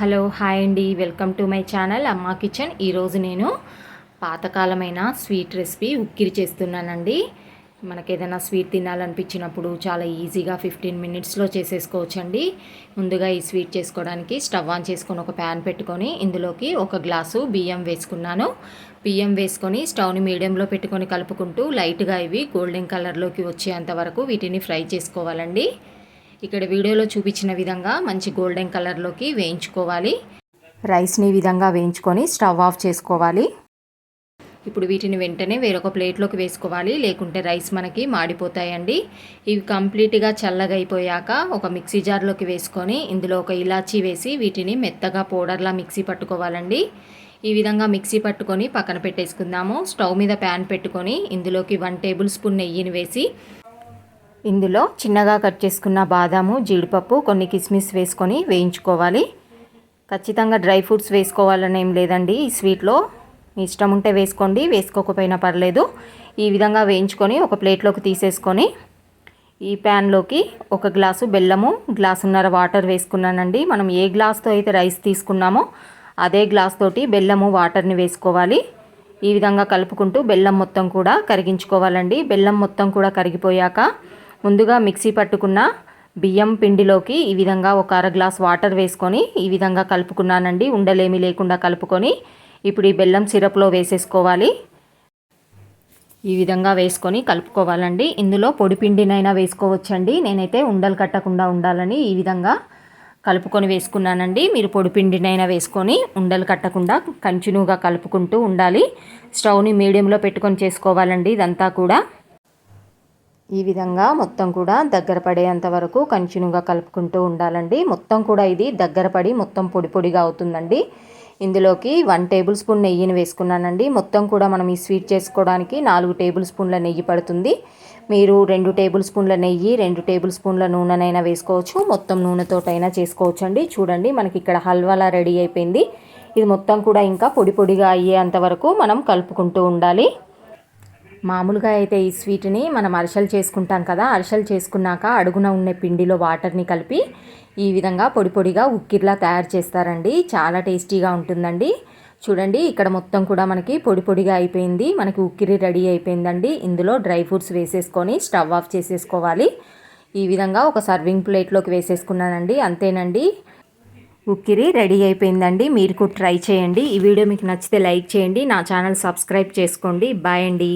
Hello hi అండి, welcome to my channel అమ్మా kitchen. ఈరోజు నేను పాతకాలమైన స్వీట్ రెసిపీ ఉక్కిరి చేస్తున్నానండి. మనకు ఏదైనా స్వీట్ తినాలనిపించినప్పుడు చాలా ఈజీగా 15 మినిట్స్లో చేసేసుకోవచ్చండి. ముందుగా ఈ స్వీట్ చేసుకోవడానికి స్టవ్ ఆన్ చేసుకొని ఒక ప్యాన్ పెట్టుకొని ఇందులోకి ఒక గ్లాసు బియ్యం వేసుకున్నాను. బియ్యం వేసుకొని స్టవ్ని మీడియంలో పెట్టుకొని కలుపుకుంటూ లైట్గా ఇవి గోల్డెన్ కలర్లోకి వచ్చేంత వరకు వీటిని ఫ్రై చేసుకోవాలండి. ఇక్కడ వీడియోలో చూపించిన విధంగా మంచి గోల్డెన్ కలర్లోకి వేయించుకోవాలి. రైస్ని ఈ విధంగా వేయించుకొని స్టవ్ ఆఫ్ చేసుకోవాలి. ఇప్పుడు వీటిని వెంటనే వేరొక ప్లేట్లోకి వేసుకోవాలి, లేకుంటే రైస్ మనకి మాడిపోతాయండి. ఇవి కంప్లీట్గా చల్లగా అయిపోయాక ఒక మిక్సీ జార్లోకి వేసుకొని ఇందులో ఒక ఇలాచీ వేసి వీటిని మెత్తగా పౌడర్లా మిక్సీ పట్టుకోవాలండి. ఈ విధంగా మిక్సీ పట్టుకొని పక్కన పెట్టేసుకుందాము. స్టవ్ మీద ప్యాన్ పెట్టుకొని ఇందులోకి 1 టేబుల్ స్పూన్ నెయ్యిని వేసి ఇందులో చిన్నగా కట్ చేసుకున్న బాదాము, జీడిపప్పు, కొన్ని కిస్మిస్ వేసుకొని వేయించుకోవాలి. ఖచ్చితంగా డ్రై ఫ్రూట్స్ వేసుకోవాలని ఏం లేదండి. ఈ స్వీట్లో మీ ఇష్టం ఉంటే వేసుకోండి, వేసుకోకపోయినా పర్లేదు. ఈ విధంగా వేయించుకొని ఒక ప్లేట్లోకి తీసేసుకొని ఈ ప్యాన్లోకి ఒక గ్లాసు బెల్లము, గ్లాసున్నర వాటర్ వేసుకున్నానండి. మనం ఏ గ్లాస్తో అయితే రైస్ తీసుకున్నామో అదే గ్లాస్ తోటి బెల్లము, వాటర్ని వేసుకోవాలి. ఈ విధంగా కలుపుకుంటూ బెల్లం మొత్తం కూడా కరిగించుకోవాలండి. బెల్లం మొత్తం కూడా కరిగిపోయాక ముందుగా మిక్సీ పట్టుకున్న బియ్యం పిండిలోకి ఈ విధంగా ఒక అర గ్లాస్ వాటర్ వేసుకొని ఈ విధంగా కలుపుకున్నానండి. ఉండలేమి లేకుండా కలుపుకొని ఇప్పుడు ఈ బెల్లం సిరప్లో వేసేసుకోవాలి. ఈ విధంగా వేసుకొని కలుపుకోవాలండి. ఇందులో పొడి పిండినైనా వేసుకోవచ్చండి. నేనైతే ఉండలు కట్టకుండా ఉండాలని ఈ విధంగా కలుపుకొని వేసుకున్నానండి. మీరు పొడి పిండినైనా వేసుకొని ఉండలు కట్టకుండా కంటిన్యూగా కలుపుకుంటూ ఉండాలి. స్టవ్ని మీడియంలో పెట్టుకొని చేసుకోవాలండి ఇదంతా కూడా. ఈ విధంగా మొత్తం కూడా దగ్గర పడేంత వరకు కంటిన్యూగా కలుపుకుంటూ ఉండాలండి. మొత్తం కూడా ఇది దగ్గర పడి మొత్తం పొడి పొడిగా అవుతుందండి. ఇందులోకి 1 టేబుల్ స్పూన్ నెయ్యిని వేసుకున్నానండి. మొత్తం కూడా మనం ఈ స్వీట్ చేసుకోవడానికి 4 టేబుల్ స్పూన్ల నెయ్యి పడుతుంది. మీరు 2 టేబుల్ స్పూన్ల నెయ్యి, 2 టేబుల్ స్పూన్ల నూనెనైనా వేసుకోవచ్చు, మొత్తం నూనెతోటైనా చేసుకోవచ్చు అండి. చూడండి మనకి ఇక్కడ హల్వాలా రెడీ అయిపోయింది. ఇది మొత్తం కూడా ఇంకా పొడి పొడిగా అయ్యేంత వరకు మనం కలుపుకుంటూ ఉండాలి. మామూలుగా అయితే ఈ స్వీట్ని మనం అరిసెలు చేసుకుంటాం కదా, అరిసెలు చేసుకున్నాక అడుగున ఉన్న పిండిలో వాటర్ని కలిపి ఈ విధంగా పొడి పొడిగా ఉక్కిర్లా తయారు చేస్తారండి. చాలా టేస్టీగా ఉంటుందండి. చూడండి ఇక్కడ మొత్తం కూడా మనకి పొడి పొడిగా అయిపోయింది. మనకి ఉక్కిరి రెడీ అయిపోయిందండి. ఇందులో డ్రై ఫ్రూట్స్ వేసేసుకొని స్టవ్ ఆఫ్ చేసేసుకోవాలి. ఈ విధంగా ఒక సర్వింగ్ ప్లేట్లోకి వేసేసుకున్నానండి. అంతేనండి, ఉక్కిరి రెడీ అయిపోయిందండి. మీరు కూడా ట్రై చేయండి. ఈ వీడియో మీకు నచ్చితే లైక్ చేయండి, నా ఛానల్ సబ్స్క్రైబ్ చేసుకోండి. బాయ్ అండి.